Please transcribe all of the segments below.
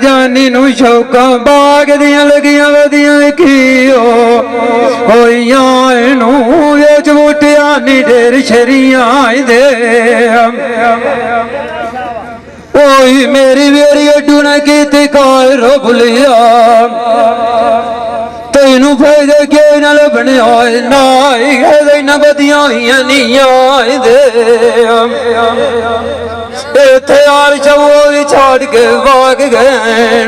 जानी नू शौकां बाग दियां लगियां वदियां की होइयां नू बूटिया नी ढेर शरियां दे ओही मेरी मेरी अड्डू ने की कायरो भुलिया तेनू फायदे के न लभने आए ना न बदियां होइयां नीयां दे इत्थे यार चवो छाड़ के भाग गए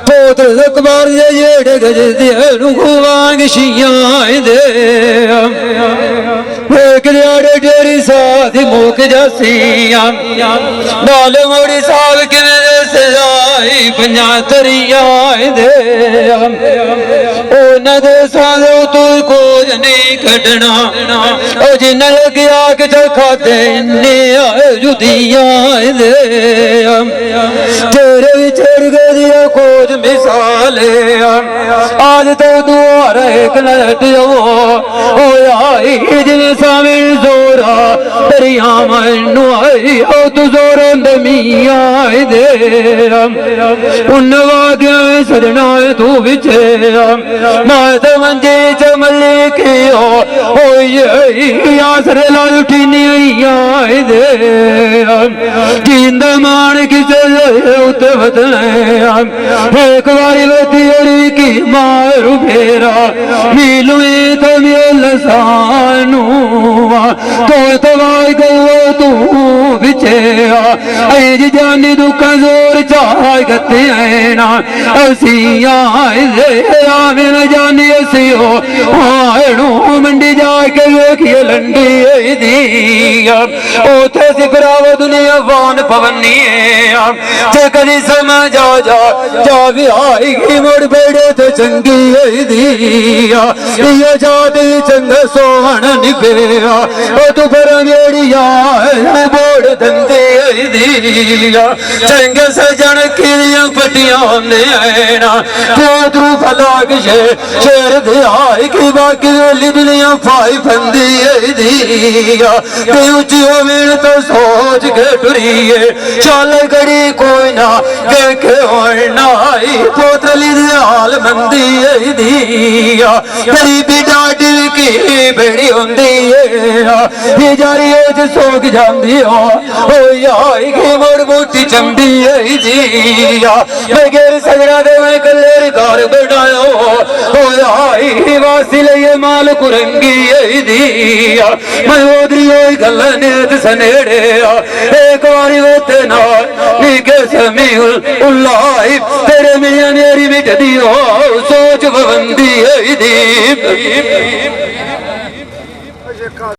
पोतर अखबार जेड़े गजदे खुवांग शियां दे एक ध्याड़े डेरी साथ मुक जासियां बाल मोड़ी साल किवें सजाई पंजा तरियां दे उन्हां दे साल तू कोज नहीं कढना जिन्ना लग्या कि खाते इन्ने जुदियां दे तेरे विचड़ गई कोज मिसाल आज तो दुआर एक नट जिवें सावें जोरा दरिया मैनू आई तू जोरा दमियां दे उन वादियां सजना तू बिचे मैं तो मंजे च मले के आसरे ला उठी नहीं दे जींद मान किसे उते बदले एक बारी बती की मारू फेरा मिलू तो मिल सानू तो वाई गो तू बिचे अज जानी दुखा जोर चाह गते ना असी आवे जानी असी हो मंडी जाके वेखिए लंडी उथे सिखराव दुनिया वान पवनी ते कदी समझ जा भी आएगी मुड़ बेड़े ते चंगी दिया जात चंगा सोहन निभेया तू पर मेड़िया बोड़ धंधे दिया चंगे सजन किरिया पटिया ने आना तू फलाग शेर दे आई कि बाकी वेली दुनिया फाई फंदी दिया उची होवेन तो सोच के टुरिए चल गड़ी कोई ना के होना पोतली हाल मंदी दिया गरीबी डाडी की बेड़ी होंदी है जारी सोख जाती हो मोड़ मोटी चंदी दिया बगैर सजना दे मैं कलेर घर बनायो वासी लिए माल कुरंगी दिया मैं ओदरी गल नेत सनेड़े एक बारी होते ना नीके समी उल्लाई तेरे मियां मेरी मिट दियो सोच बंदी दी